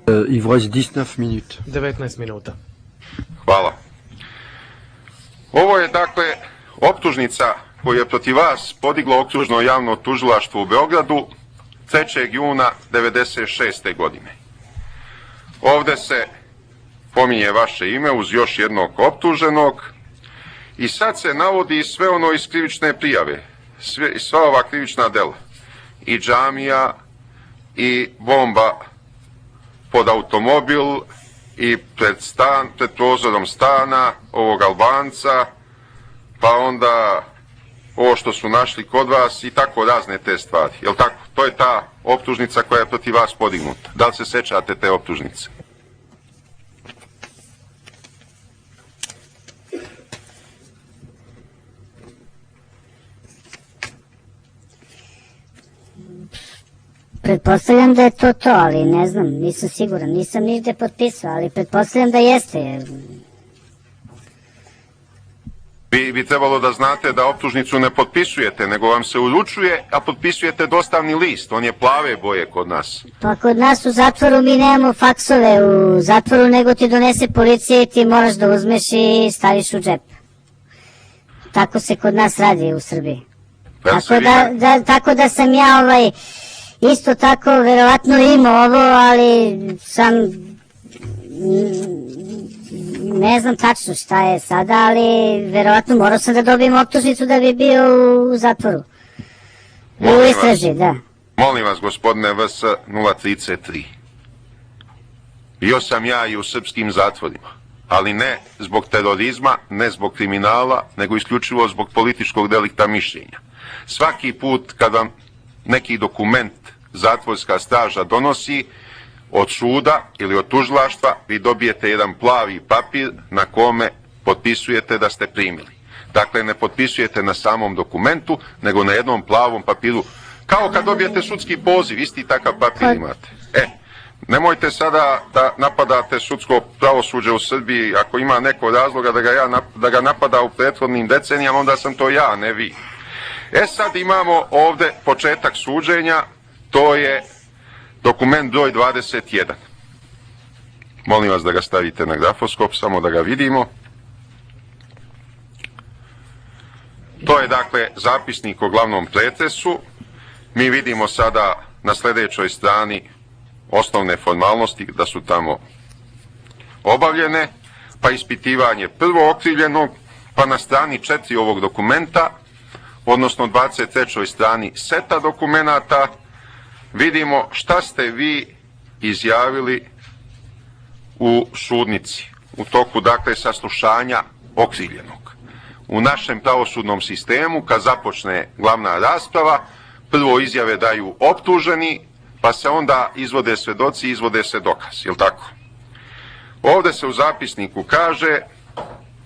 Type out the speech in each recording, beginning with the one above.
Il vous reste 19 minutes. 19 minuta. Hvala. Ovo je dakle optužnica koju je protiv vas podiglo okružno javno tužilaštvo u Beogradu 3. juna 1996. godine. Ovde se pominje vaše ime uz još jednog optuženog i sad se navodi sve ono iz krivične prijave, sva ova krivična dela, i džamija, i bomba pod automobil, i pred prozorom stana ovog Albanca, pa onda ovo što su našli kod vas i tako razne te stvari. Jel tako? To je ta optužnica koja je protiv vas podignuta. Da li se sećate te optužnice? Pretpostavljam da je to, ali ne znam, nisam siguran, nisam nigde potpisao, ali pretpostavljam da jeste. Vi bi trebalo da znate da optužnicu ne potpisujete, nego vam se uručuje, a potpisujete dostavni list, on je plave boje kod nas. Pa kod nas u zatvoru mi nemamo faksove u zatvoru, nego ti donese policija i ti moraš da uzmeš i staviš u džep. Tako se kod nas radi u Srbiji. Tako da sam ja isto tako verovatno imao ovo, ali sam ne znam tačno šta je sada, ali verovatno morao sam da dobijem optužnicu da bi bio u zatvoru. U istraži, da. Molim vas, gospodine VS 033. Bio sam ja i u srpskim zatvorima, ali ne zbog terorizma, ne zbog kriminala, nego isključivo zbog političkog delikta mišljenja. Svaki put kad vam neki dokument zatvorska straža donosi od suda ili od tužilaštva, vi dobijete jedan plavi papir na kome potpisujete da ste primili. Dakle, ne potpisujete na samom dokumentu, nego na jednom plavom papiru. Kao kad dobijete sudski poziv, isti takav papir imate. Nemojte sada da napadate sudsko pravosuđe u Srbiji. Ako ima neko razloga da ga napada u prethodnim decenijama, onda sam to ja, ne vi. Sad imamo ovde početak suđenja, to je dokument broj 21. Molim vas da ga stavite na grafoskop, samo da ga vidimo. To je dakle zapisnik o glavnom pretresu. Mi vidimo sada na sljedećoj strani osnovne formalnosti da su tamo obavljene, pa ispitivanje prvo okrivljenog, pa na strani 4 ovog dokumenta, odnosno 23. strani seta dokumenata, vidimo šta ste vi izjavili u sudnici, u toku, dakle, saslušanja okrivljenog. U našem pravosudnom sistemu, kad započne glavna rasprava, prvo izjave daju optuženi, pa se onda izvode svedoci, izvode se dokaz, jel tako? Ovde se u zapisniku kaže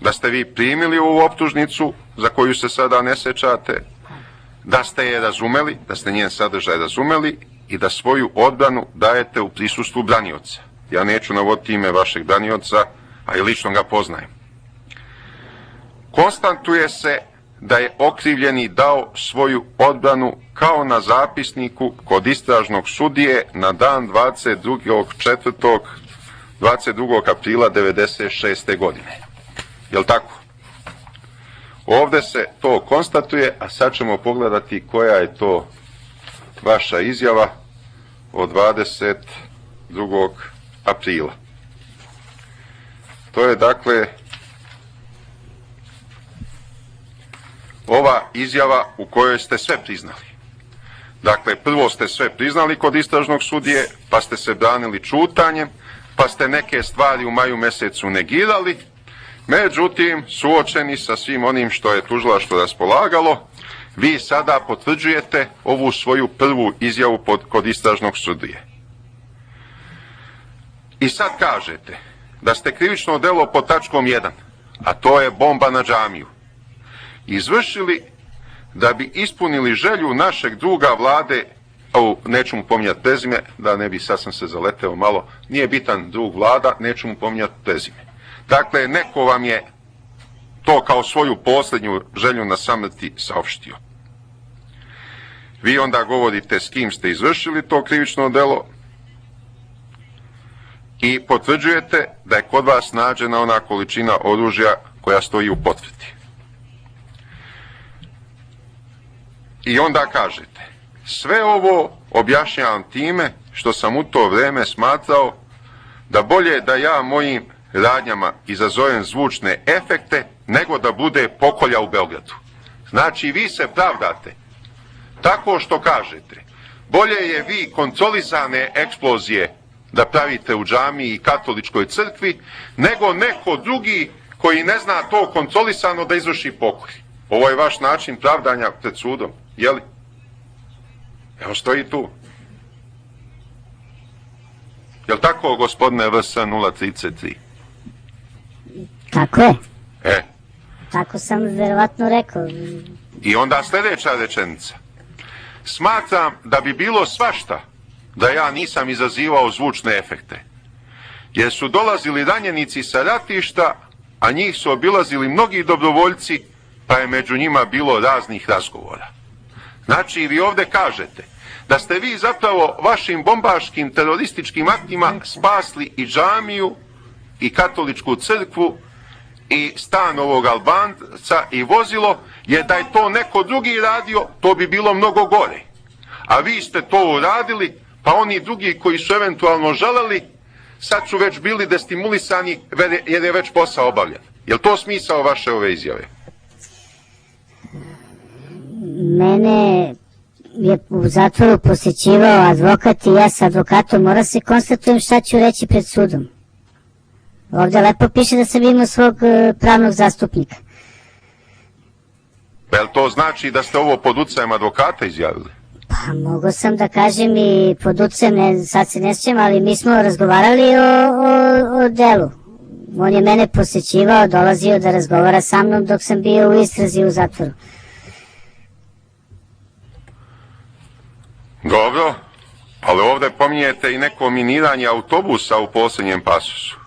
da ste vi primili ovu optužnicu, za koju se sada ne sećate, da ste je razumeli, da ste njen sadržaj razumeli i da svoju odbranu dajete u prisustvu branioca. Ja neću navoditi ime vašeg branioca, a i lično ga poznajem. Konstatuje se da je okrivljeni dao svoju odbranu kao na zapisniku kod istražnog sudije na dan 22. aprila 1996. godine. Jel' tako? Ovde se to konstatuje, a sad ćemo pogledati koja je to vaša izjava od 22. aprila. To je dakle ova izjava u kojoj ste sve priznali. Dakle, prvo ste sve priznali kod istražnog sudije, pa ste se branili ćutanjem, pa ste neke stvari u maju mesecu negirali. Međutim, suočeni sa svim onim što je tužilaštvo raspolagalo, vi sada potvrđujete ovu svoju prvu izjavu kod istražnog sudije. I sad kažete da ste krivično delo pod tačkom 1, a to je bomba na džamiju, izvršili da bi ispunili želju našeg druga Vlade, neću mu pominjati prezime, da ne bi, sad sam se zaleteo malo, nije bitan drug Vlada, neću mu pominjati prezime. Dakle, neko vam je to kao svoju posljednju želju na samrti saopštio. Vi onda govorite s kim ste izvršili to krivično delo i potvrđujete da je kod vas nađena ona količina oružja koja stoji u potvrdi. I onda kažete, sve ovo objašnjavam time što sam u to vreme smatrao da bolje da ja mojim radnjama izazovem zvučne efekte nego da bude pokolja u Beogradu. Znači, vi se pravdate tako što kažete, bolje je vi kontrolisane eksplozije da pravite u džamiji i katoličkoj crkvi, nego neko drugi koji ne zna to kontrolisano da izvrši pokolj. Ovo je vaš način pravdanja pred sudom, jeli? Evo stoji tu. Jel tako, gospodine VS 033? Tako je. E. Tako sam verovatno rekao. I onda sljedeća rečenica. Smatram da bi bilo svašta da ja nisam izazivao zvučne efekte. Jer su dolazili ranjenici sa ratišta, a njih su obilazili mnogi dobrovoljci, pa je među njima bilo raznih razgovora. Znači, vi ovdje kažete da ste vi zapravo vašim bombaškim terorističkim aktima spasli i džamiju, i katoličku crkvu, i stan ovog Albanca, i vozilo, jer da je to neko drugi radio, to bi bilo mnogo gore. A vi ste to uradili, pa oni drugi koji su eventualno želeli, sad su već bili destimulisani jer je već posao obavljen. Je li to smisao vaše ove izjave? Mene je u zatvoru posjećivao advokat i ja sa advokatom mora se konstatujem šta ću reći pred sudom. Ovdje lepo piše da sam imao svog pravnog zastupnika. Jel to znači da ste ovo pod utjecajem advokata izjavili? Pa mogo sam da kažem i pod utjecajem, sad se ne sjećam, ali mi smo razgovarali o delu. On je mene posjećivao, dolazio da razgovara sa mnom dok sam bio u istrazi u zatvoru. Dobro, ali ovdje pominjete i neko miniranje autobusa u posljednjem pasusu.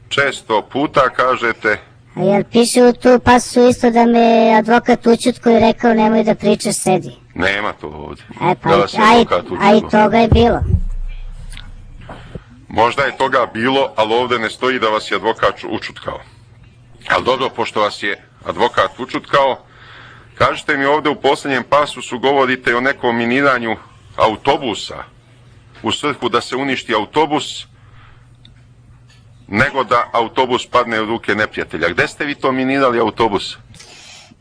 Često puta kažete... A jel piše u tu pasu isto da me advokat učutko i rekao nemoj da pričaš, sedi? Nema to ovdje. Pa a i toga je bilo. Možda je toga bilo, ali ovdje ne stoji da vas je advokat učutkao. Ali dobro, pošto vas je advokat učutkao, kažete mi ovdje u posljednjem pasusu govorite o nekom miniranju autobusa u svrhu da se uništi autobus, nego da autobus padne u ruke neprijatelja. Gde ste vi to minirali autobus?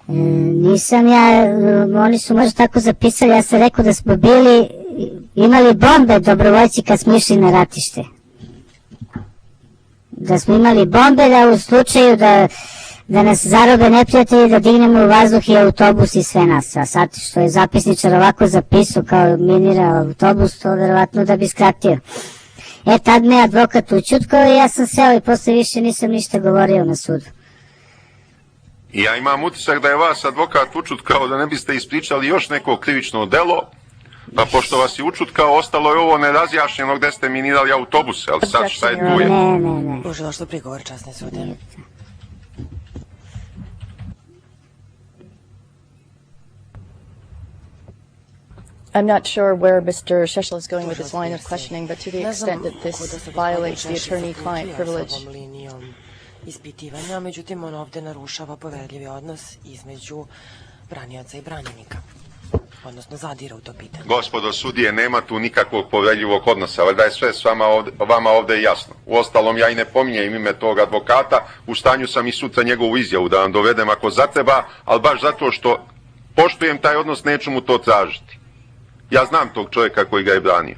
Nisam ja, oni su možda tako zapisali, ja sam rekao da smo imali bombe dobrovoljci kad smo išli na ratište. Da smo imali bombe da u slučaju da nas zarobe neprijatelji, da dignemo u vazduh i autobus i sve nas. A sad što je zapisničar ovako zapisao kao minira autobus, to verovatno da bi skratio. Tad me advokat učutkao i ja sam seo i posle više nisam ništa govorio na sudu. I ja imam utisak da je vas advokat učutkao da ne biste ispričali još neko krivično delo, pa pošto vas je učutkao, ostalo je ovo nerazjašnjeno gde ste minirali autobuse, ali sad šta je tu je? Ne. Užilo što prigovor, časni sudje. I'm not sure where Mr. Sheshel is going with his line of questioning, but to the extent that this violates the attorney-client privilege. Ispitivanja, međutim on ovdje narušava poverljivi odnos između branioca i branjenika, odnosno zadira u to pitanje. Gospodo sudije, nema tu nikakvog poverljivog odnosa, valjda je sve s vama ovdje jasno. Uostalom, ja i ne pominjem ime tog advokata, u stanju sam i sutra njegovu izjavu da vam dovedem ako zatreba, ali baš zato što poštujem taj odnos, neću mu to tražiti. Ja znam tog čovjeka koji ga je branio.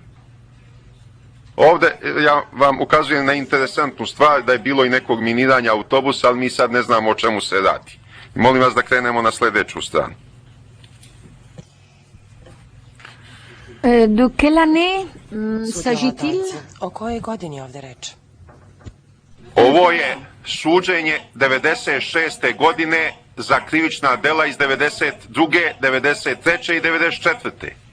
Ovdje ja vam ukazujem na interesantnu stvar da je bilo i nekog miniranja autobusa, ali mi sad ne znamo o čemu se radi. I molim vas da krenemo na sljedeću stranu. De quelle année s'agit-il? O kojoj godini je ovdje reč? Ovo je suđenje 96. godine za krivična dela iz 92., 93. i 94.